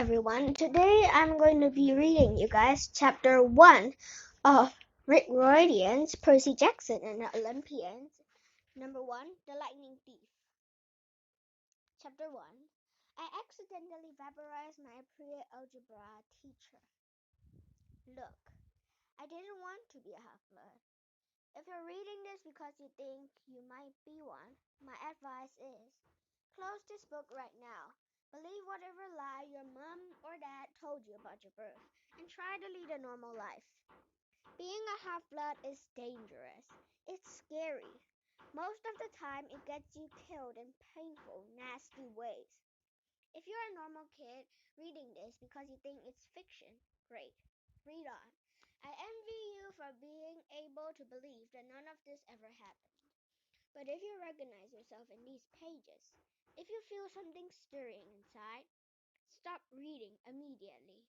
everyone. Today I'm going to be reading you guys chapter 1 of Rick Riordan's Percy Jackson and the Olympians. Number 1, The Lightning Thief. Chapter 1. I accidentally vaporized my pre-algebra teacher. Look, I didn't want to be a half-blood. If you're reading this because you think you might be one, my advice is, close this book right now. Believe whatever lie your mom or dad told you about your birth, and try to lead a normal life. Being a half-blood is dangerous. It's scary. Most of the time, it gets you killed in painful, nasty ways. If you're a normal kid reading this because you think it's fiction, great. Read on. I envy you for being able to believe that none of this ever happened. But if you recognize yourself in these pages, if you feel something stirring inside, stop reading immediately.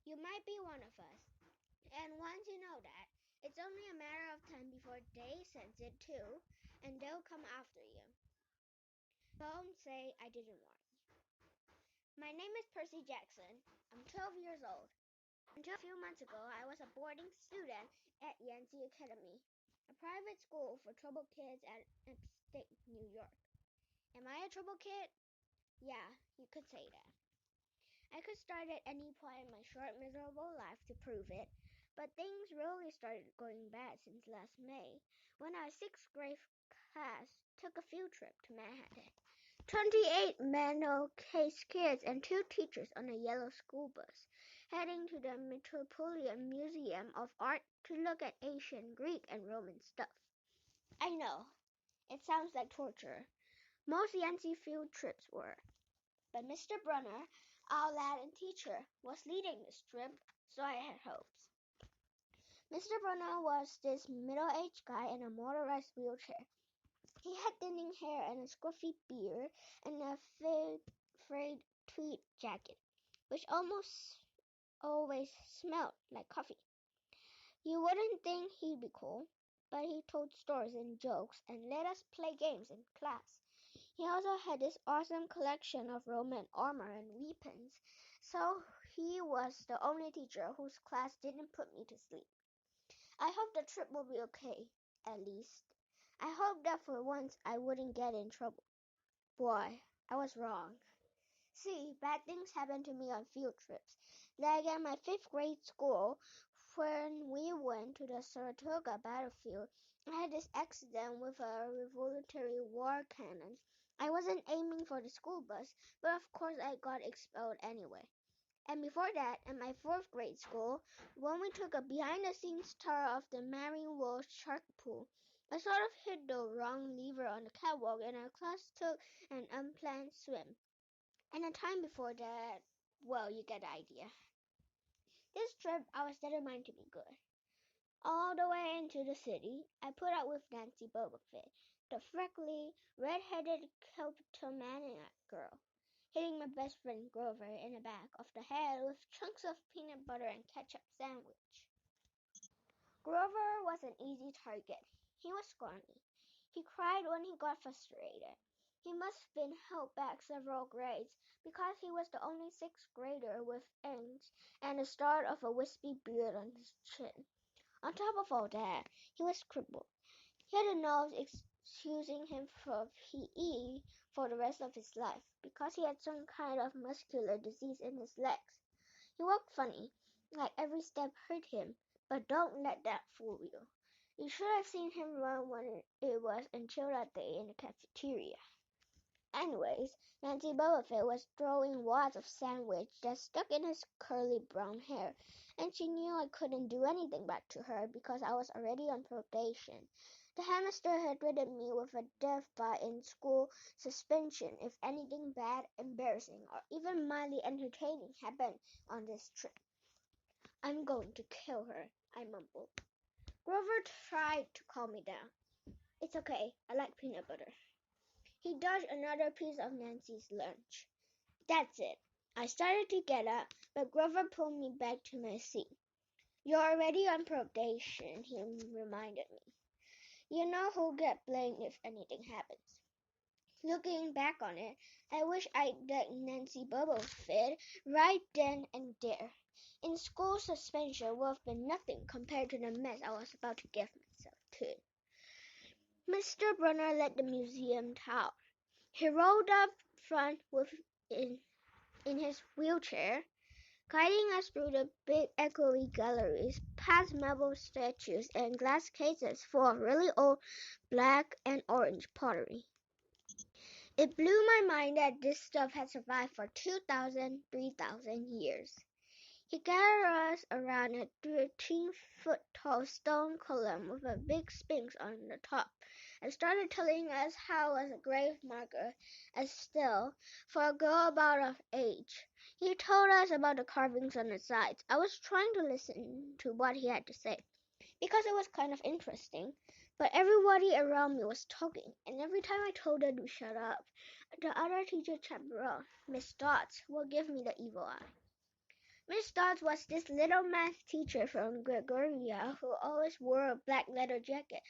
You might be one of us, and once you know that, it's only a matter of time before they sense it too, and they'll come after you. Don't say I didn't warn you. My name is Percy Jackson. I'm 12 years old. Until a few months ago, I was a boarding student at Yancey Academy, a private school for troubled kids at upstate New York. Am I a troubled kid? Yeah, you could say that. I could start at any point in my short, miserable life to prove it, but things really started going bad since last May, when our 6th grade class took a field trip to Manhattan. 28 mental case kids and 2 teachers on a yellow school bus, heading to the Metropolitan Museum of Art to look at ancient Greek and Roman stuff. I know, it sounds like torture. Most Yancey field trips were. But Mr. Brunner, our Latin teacher, was leading this trip, so I had hopes. Mr. Brunner was this middle-aged guy in a motorized wheelchair. He had thinning hair and a scruffy beard and a frayed tweed jacket, which almost always smelled like coffee. You wouldn't think he'd be cool, but he told stories and jokes and let us play games in class. He also had this awesome collection of Roman armor and weapons, so he was the only teacher whose class didn't put me to sleep. I hope the trip will be okay, at least. I hope that for once I wouldn't get in trouble. Boy, I was wrong. See, bad things happen to me on field trips. Like at my 5th grade school, when we went to the Saratoga battlefield, I had this accident with a Revolutionary War cannon. I wasn't aiming for the school bus, but of course I got expelled anyway. And before that, at my 4th grade school, when we took a behind-the-scenes tour of the Marine World Shark Pool, I sort of hit the wrong lever on the catwalk and our class took an unplanned swim. And the time before that, well, you get the idea. This trip, I was determined to be good. All the way into the city, I put up with Nancy Bobofit, the freckly, red-headed kleptomaniac girl, hitting my best friend Grover in the back of the head with chunks of peanut butter and ketchup sandwich. Grover was an easy target. He was scrawny. He cried when he got frustrated. He must have been held back several grades because he was the only 6th grader with ends and the start of a wispy beard on his chin. On top of all that, he was crippled. He had a nose excusing him from PE for the rest of his life because he had some kind of muscular disease in his legs. He walked funny, like every step hurt him, but don't let that fool you. You should have seen him run when it was until that day in the cafeteria. Anyways, Nancy Bobofit was throwing wads of sandwich that stuck in his curly brown hair, and she knew I couldn't do anything back to her because I was already on probation. The headmaster had threatened me with a death by in-school suspension if anything bad, embarrassing, or even mildly entertaining happened on this trip. I'm going to kill her, I mumbled. Grover tried to calm me down. It's okay, I like peanut butter. He dodged another piece of Nancy's lunch. That's it. I started to get up, but Grover pulled me back to my seat. You're already on probation, he reminded me. You know who'll get blamed if anything happens. Looking back on it, I wish I'd let Nancy Bubblefit right then and there. In school, suspension would have been nothing compared to the mess I was about to get myself to. Mr. Brunner led the museum tour. He rolled up front in his wheelchair, guiding us through the big echoey galleries, past marble statues and glass cases full of really old black and orange pottery. It blew my mind that this stuff had survived for 2,000, 3,000 years. He gathered us around a 13-foot-tall stone column with a big sphinx on the top and started telling us how it was a grave marker, as still, for a girl about of age. He told us about the carvings on the sides. I was trying to listen to what he had to say, because it was kind of interesting, but everybody around me was talking, and every time I told her to shut up, the other teacher chaperone, Miss Dodds, would give me the evil eye. Miss Dodds was this little math teacher from Gregoria who always wore a black leather jacket,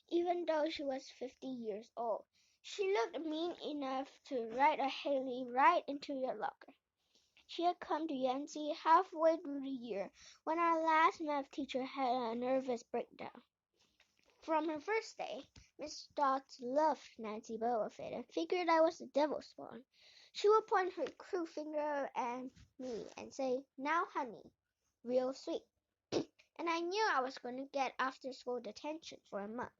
even though she was 50 years old. She looked mean enough to write a Haley right into your locker. She had come to Yancey halfway through the year when our last math teacher had a nervous breakdown. From her first day, Miss Dodds loved Nancy Bubblefit and figured I was the devil's spawn. She would point her cruel finger at me and say, "Now, honey," real sweet. And I knew I was going to get after-school detention for a month.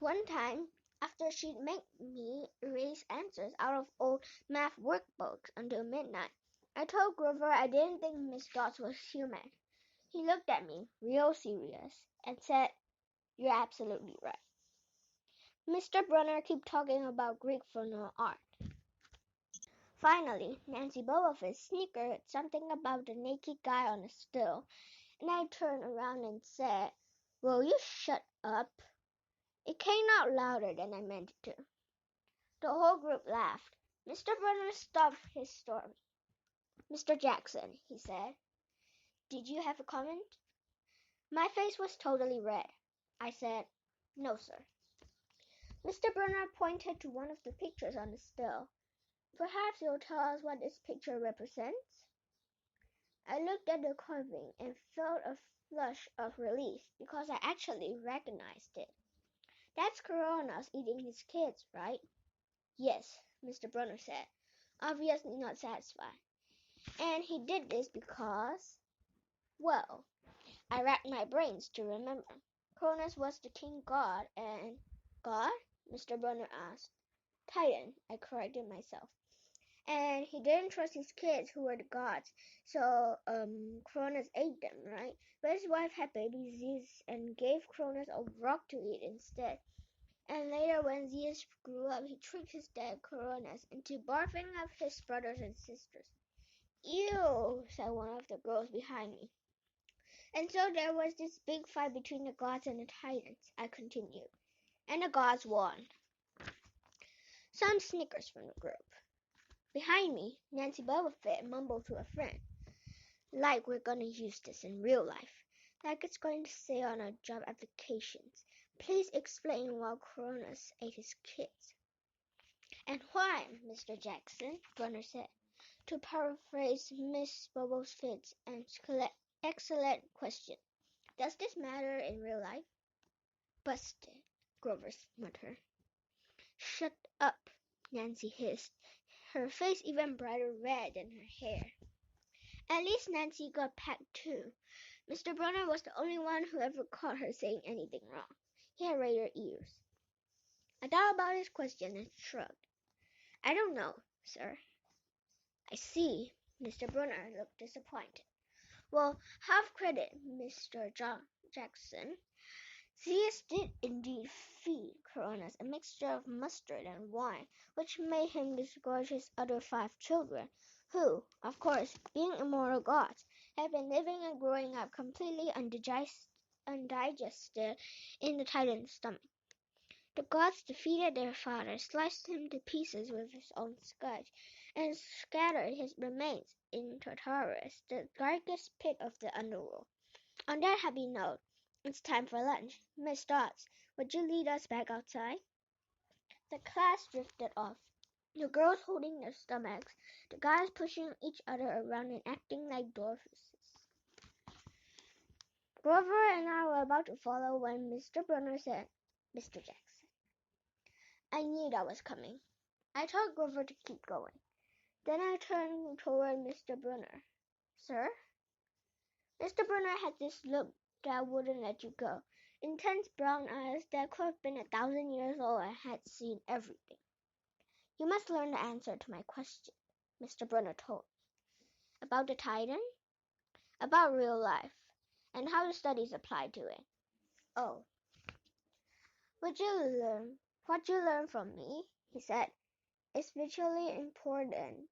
One time, after she'd made me erase answers out of old math workbooks until midnight, I told Grover I didn't think Miss Dodds was human. He looked at me, real serious, and said, "You're absolutely right." Mr. Brunner kept talking about Greek funeral art. Finally, Nancy Bubblefit snickered something about the naked guy on the still, and I turned around and said, "Will you shut up?" It came out louder than I meant it to. The whole group laughed. Mr. Brunner stopped his story. "Mr. Jackson," he said, "did you have a comment?" My face was totally red. I said, "No, sir." Mr. Brunner pointed to one of the pictures on the still. "Perhaps you'll tell us what this picture represents?" I looked at the carving and felt a flush of relief because I actually recognized it. "That's Coronas eating his kids, right?" "Yes," Mr. Brunner said, obviously not satisfied. "And he did this because—" Well, I racked my brains to remember. Cronus was the king god, and God? Mr. Brunner asked. Titan, I corrected myself. And he didn't trust his kids, who were the gods, so Cronus ate them, right? But his wife had baby Zeus and gave Cronus a rock to eat instead. And later, when Zeus grew up, he tricked his dad Cronus into barfing up his brothers and sisters. Ew, said one of the girls behind me. And so there was this big fight between the gods and the Titans, I continued. And the gods won. Some snickers from the group. Behind me, Nancy Bubblefit mumbled to a friend, "Like we're gonna use this in real life. Like it's going to say on our job applications. Please explain why Cronus ate his kids." "And why, Mr. Jackson?" Brunner said, to paraphrase Miss Bubblefit's excellent question. "Does this matter in real life?" "Busted," Grover muttered. "Shut up," Nancy hissed, her face even brighter red than her hair. At least Nancy got pecked too. Mr. Brunner was the only one who ever caught her saying anything wrong. He had radar ears. I thought about his question and shrugged. "I don't know, sir." "I see." Mr. Brunner looked disappointed. "Well, half credit, Mr. Jackson. Zeus did indeed feed Cronus a mixture of mustard and wine, which made him disgorge his other 5 children, who, of course, being immortal gods, had been living and growing up completely undigested in the Titan's stomach. The gods defeated their father, sliced him to pieces with his own scourge, and scattered his remains in Tartarus, the darkest pit of the underworld. On that happy note, it's time for lunch. Miss Dodds, would you lead us back outside?" The class drifted off, the girls holding their stomachs, the guys pushing each other around and acting like dwarfs. Grover and I were about to follow when Mr. Brunner said, "Mr. Jackson." I knew that was coming. I told Grover to keep going. Then I turned toward Mr. Brunner. "Sir?" Mr. Brunner had this look that wouldn't let you go. Intense brown eyes that could have been 1,000 years old and had seen everything. "You must learn the answer to my question," Mr. Brunner told me. "About the Titan? About real life, and how the studies apply to it." "Oh. What you learn from me," he said, "is vitally important.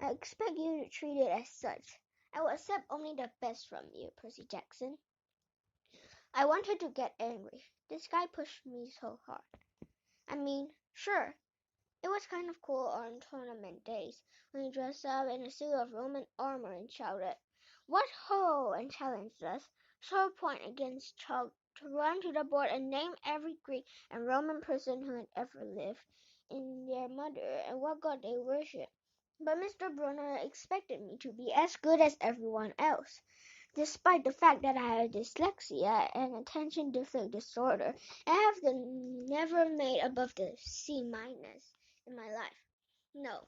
I expect you to treat it as such. I will accept only the best from you, Percy Jackson." I wanted to get angry. This guy pushed me so hard. I mean, sure, it was kind of cool on tournament days when he dressed up in a suit of Roman armor and shouted, "What ho!" and challenged us, sword point against chalk, to run to the board and name every Greek and Roman person who had ever lived, in their mother, and what god they worshipped. But Mr. Brunner expected me to be as good as everyone else. Despite the fact that I had dyslexia and attention deficit disorder, I have never made above the C- in my life. No,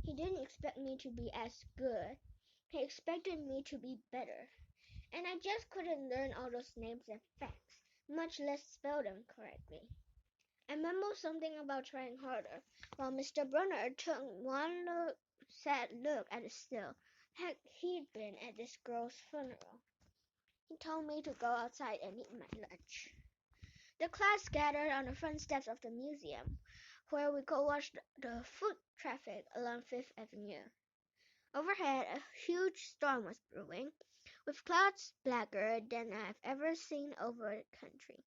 he didn't expect me to be as good. He expected me to be better. And I just couldn't learn all those names and facts, much less spell them correctly. I mumbled something about trying harder, while Mr. Brunner took one sad look at the still he'd been at this girl's funeral. He told me to go outside and eat my lunch. The class gathered on the front steps of the museum, where we could watch the foot traffic along Fifth Avenue. Overhead, a huge storm was brewing, with clouds blacker than I've ever seen over the country.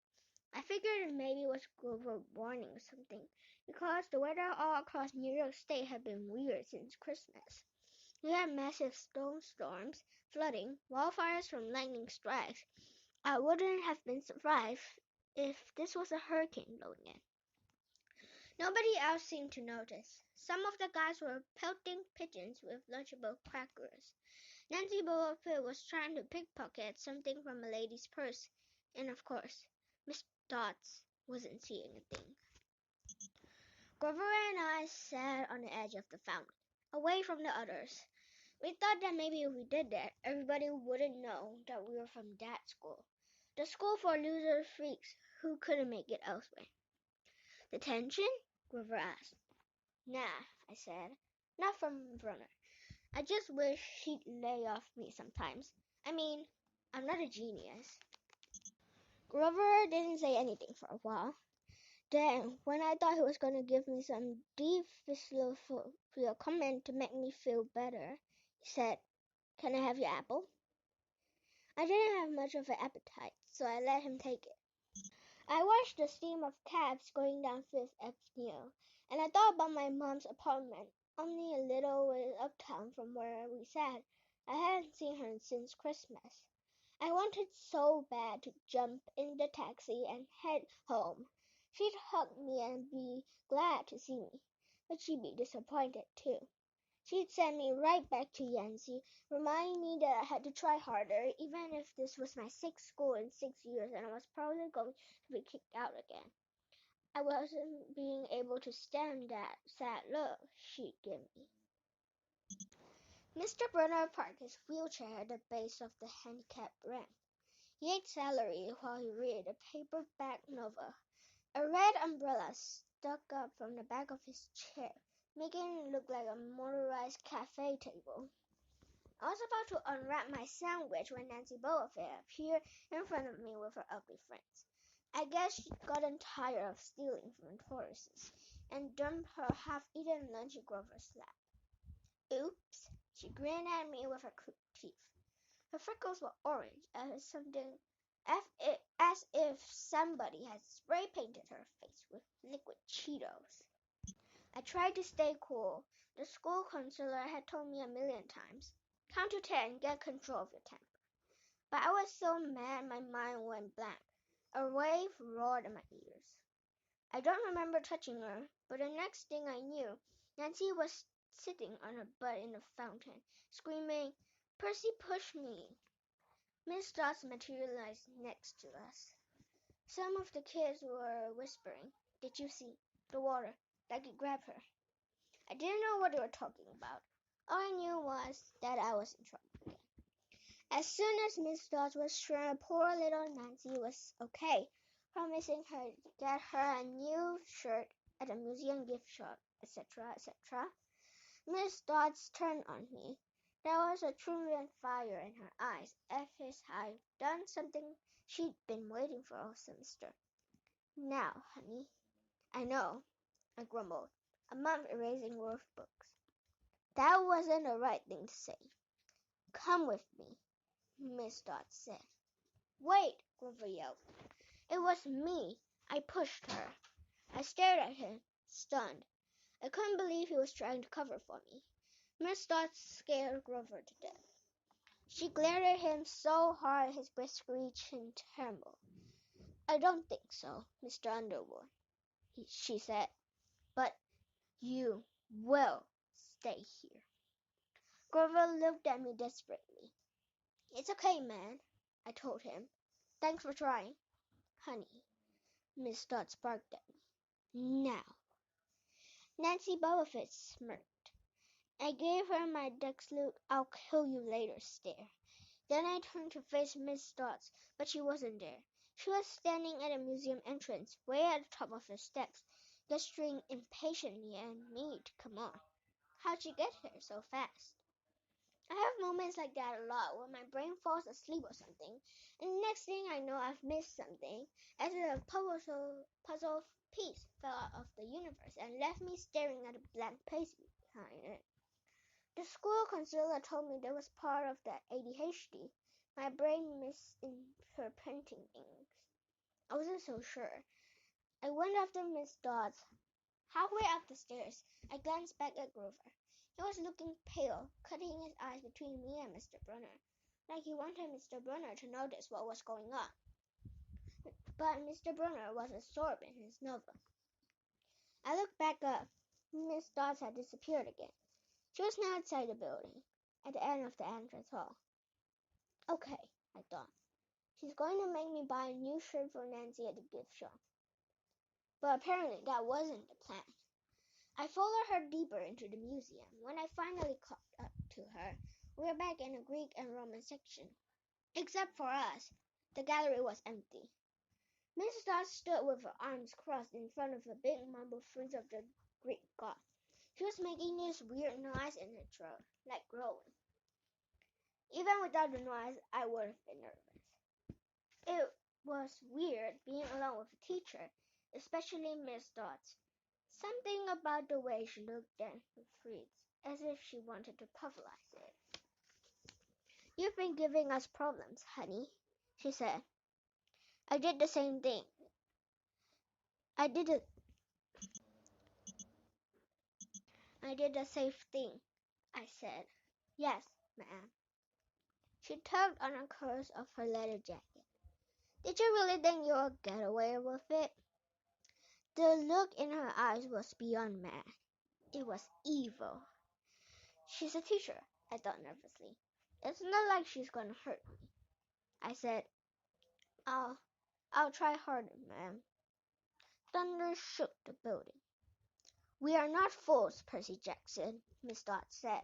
I figured maybe it was global warming or something, because the weather all across New York State had been weird since Christmas. We had massive snowstorms, flooding, wildfires from lightning strikes. I wouldn't have been surprised if this was a hurricane blowing in. Nobody else seemed to notice. Some of the guys were pelting pigeons with Lunchable crackers. Nancy Bullard was trying to pickpocket something from a lady's purse, and of course, Miss Dodds wasn't seeing a thing. Grover and I sat on the edge of the fountain, away from the others. We thought that maybe if we did that, everybody wouldn't know that we were from that school. The school for loser freaks who couldn't make it elsewhere. "Detention?" Grover asked. "Nah," I said. "Not from Brunner. I just wish he'd lay off me sometimes. I mean, I'm not a genius." Grover didn't say anything for a while. Then, when I thought he was going to give me some deep philosophical comment to make me feel better, he said, "Can I have your apple?" I didn't have much of an appetite, so I let him take it. I watched the stream of cabs going down Fifth Avenue, and I thought about my mom's apartment, only a little way uptown from where we sat. I hadn't seen her since Christmas. I wanted so bad to jump in the taxi and head home. She'd hug me and be glad to see me, but she'd be disappointed too. She'd send me right back to Yancy, reminding me that I had to try harder, even if this was my sixth school in 6 years and I was probably going to be kicked out again. I wasn't being able to stand that sad look she'd give me. Mr. Brunner parked his wheelchair at the base of the handicap ramp. He ate celery while he read a paperback novel. A red umbrella stuck up from the back of his chair, making it look like a motorized cafe table. I was about to unwrap my sandwich when Nancy Beaufort appeared in front of me with her ugly friends. I guess she'd gotten tired of stealing from tourists and dumped her half-eaten lunch in Grover's lap. "Oops," she grinned at me with her crooked teeth. Her freckles were orange as if somebody had spray painted her face with liquid Cheetos. I tried to stay cool. The school counselor had told me 1,000,000 times, "Count to 10, get control of your temper." But I was so mad my mind went blank. A wave roared in my ears. I don't remember touching her, but the next thing I knew, Nancy was sitting on her butt in the fountain, screaming, "Percy pushed me!" Miss Dodds materialized next to us. Some of the kids were whispering, "Did you see? The water, like it grabbed her." I didn't know what they were talking about. All I knew was that I was in trouble again. As soon as Miss Dodds was sure poor little Nancy was okay, promising her to get her a new shirt at a museum gift shop, etc., etc., Miss Dodds turned on me. There was a truant fire in her eyes, as if I'd done something she'd been waiting for all semester. "Now, honey." "I know," I grumbled. "A month erasing worth books." That wasn't the right thing to say. "Come with me," Miss Dodds said. "Wait," Grover yelled. It was me. I pushed her. I stared at him, stunned. I couldn't believe he was trying to cover for me. Miss Dodds scared Grover to death. She glared at him so hard his whiskery chin trembled. "I don't think so, Mr. Underwood," she said. "But you will stay here." Grover looked at me desperately. "It's okay, man," I told him. "Thanks for trying." "Honey," Miss Dodds barked at me. "Now." Nancy Bullifit smirked. I gave her my Dexluke "I'll kill you later" stare. Then I turned to face Miss Dodds, but she wasn't there. She was standing at the museum entrance, way at the top of the steps, gesturing impatiently at me to come on. How'd she get here so fast? I have moments like that a lot, where my brain falls asleep or something, and the next thing I know I've missed something, as if a puzzle piece fell out of the universe and left me staring at a blank page behind it. The school counselor told me that was part of the ADHD. My brain misinterpreting things. I wasn't so sure. I went after Miss Dodds. Halfway up the stairs, I glanced back at Grover. He was looking pale, cutting his eyes between me and Mr. Brunner, like he wanted Mr. Brunner to notice what was going on. But Mr. Brunner was absorbed in his novel. I looked back up. Miss Dodds had disappeared again. She was now outside the building, at the end of the entrance hall. Okay, I thought. She's going to make me buy a new shirt for Nancy at the gift shop. But apparently that wasn't the plan. I followed her deeper into the museum. When I finally caught up to her, we were back in the Greek and Roman section. Except for us, the gallery was empty. Miss Dodds stood with her arms crossed in front of a big marble frieze of the Greek god. She was making this weird noise in her throat, like growling. Even without the noise, I would have been nervous. It was weird being alone with a teacher, especially Miss Dodds. Something about the way she looked at the frieze, as if she wanted to pulverize it. "You've been giving us problems, honey," she said. I did the same thing. I did the safe thing, I said. "Yes, ma'am." She tugged on the curls of her leather jacket. "Did you really think you would get away with it?" The look in her eyes was beyond mad. It was evil. "She's a teacher," I thought nervously. "It's not like she's gonna hurt me." I said, I'll try harder, ma'am." Thunder shook the building. "We are not fools, Percy Jackson," Miss Dodds said.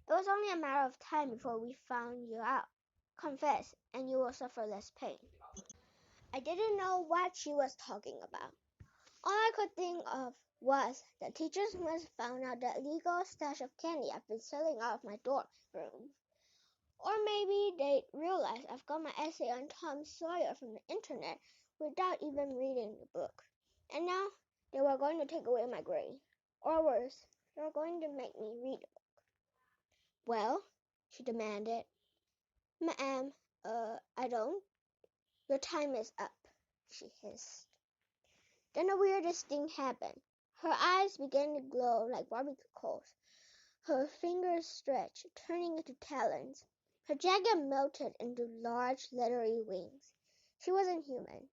"It was only a matter of time before we found you out. Confess, and you will suffer less pain." I didn't know what she was talking about. All I could think of was that teachers must have found out the illegal stash of candy I've been selling out of my dorm room. Or maybe they realized I've got my essay on Tom Sawyer from the internet without even reading the book. And now they were going to take away my grade. Or worse, they were going to make me read it. "Well?" she demanded. "Ma'am, I don't." "Your time is up," she hissed. Then the weirdest thing happened. Her eyes began to glow like barbecue coals. Her fingers stretched, turning into talons. Her jacket melted into large, leathery wings. She wasn't human.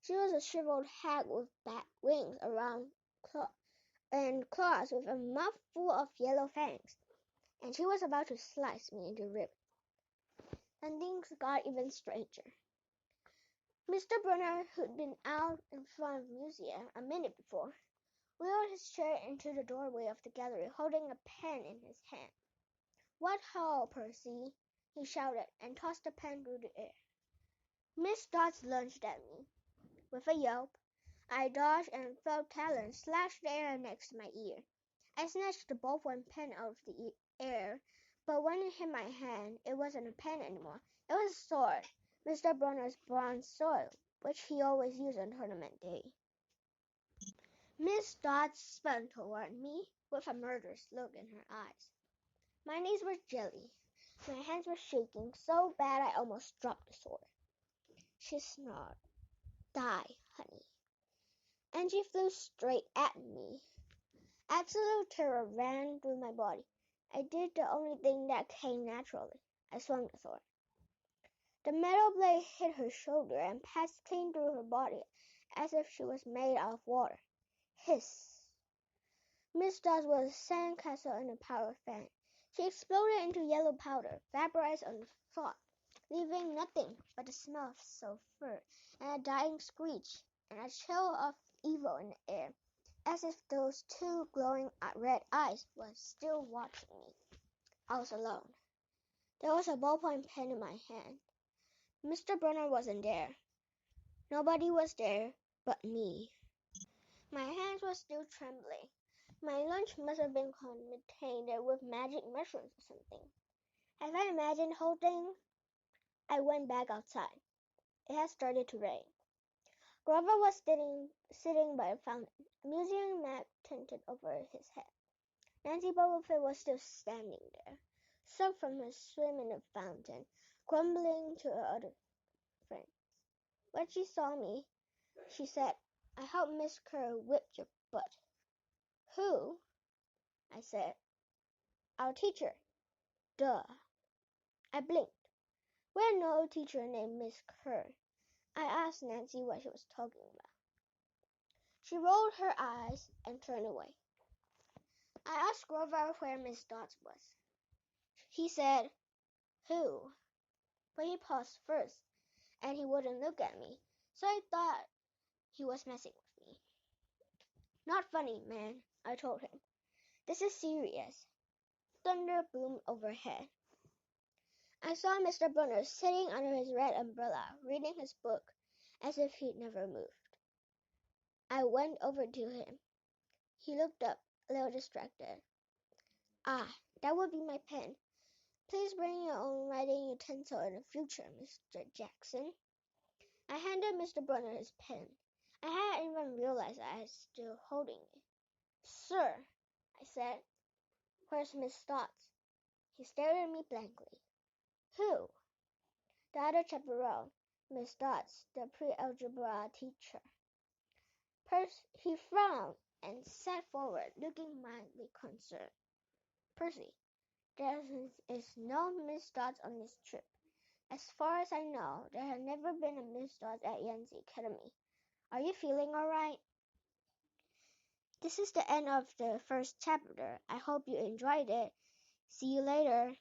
She was a shriveled hag with bat wings around and claws with a mouth full of yellow fangs, and she was about to slice me into ribbons. Then things got even stranger. Mr. Brunner, who'd been out in front of the museum a minute before, wheeled his chair into the doorway of the gallery, holding a pen in his hand. "What ho, Percy!" he shouted, and tossed the pen through the air. Miss Dodds lunged at me. With a yelp, I dodged and felt talons slash the air next to my ear. I snatched the ballpoint pen out of the air, but when it hit my hand, it wasn't a pen anymore. It was a sword, Mr. Brunner's bronze sword, which he always used on tournament day. Miss Dodds spun toward me with a murderous look in her eyes. My knees were jelly. My hands were shaking so bad I almost dropped the sword. She snarled, "Die, honey." And she flew straight at me. Absolute terror ran through my body. I did the only thing that came naturally. I swung the sword. The metal blade hit her shoulder and passed clean through her body as if she was made out of water. Hiss! Miss Dodds was a sandcastle in a power fan. She exploded into yellow powder, vaporized on the floor, leaving nothing but the smell of sulphur and a dying screech and a chill of evil in the air, as if those two glowing red eyes were still watching me. I was alone. There was a ballpoint pen in my hand. Mr. Brunner wasn't there. Nobody was there but me. My hands were still trembling. My lunch must have been contaminated with magic mushrooms or something. As I imagined the whole thing, I went back outside. It had started to rain. Grover was sitting by a fountain, a museum map tilted over his head. Nancy Bubblefield was still standing there, soaked from her swim in the fountain, grumbling to her other friends. When she saw me, she said, "I hope Miss Kerr whipped your butt." "Who?" I said. "Our teacher." "Duh." I blinked. We had no teacher named Miss Kerr. I asked Nancy what she was talking about. She rolled her eyes and turned away. I asked Grover where Miss Dodds was. He said, "Who?" But he paused first, and he wouldn't look at me, so I thought he was messing with me. "Not funny, man," I told him. "This is serious." Thunder boomed overhead. I saw Mr. Brunner sitting under his red umbrella, reading his book, as if he'd never moved. I went over to him. He looked up, a little distracted. "Ah, that would be my pen. Please bring your own writing utensil in the future, Mr. Jackson." I handed Mr. Brunner his pen. I hadn't even realized I was still holding it. "Sir," I said, "where's Miss Dodds?" He stared at me blankly. "Who?" "The other chaperone, Miss Dodds, the pre-algebra teacher." He frowned and sat forward, looking mildly concerned. "Percy, there is no Miss Dodds on this trip. As far as I know, there has never been a Miss Dodds at Yancy Academy. Are you feeling all right?" This is the end of the first chapter. I hope you enjoyed it. See you later.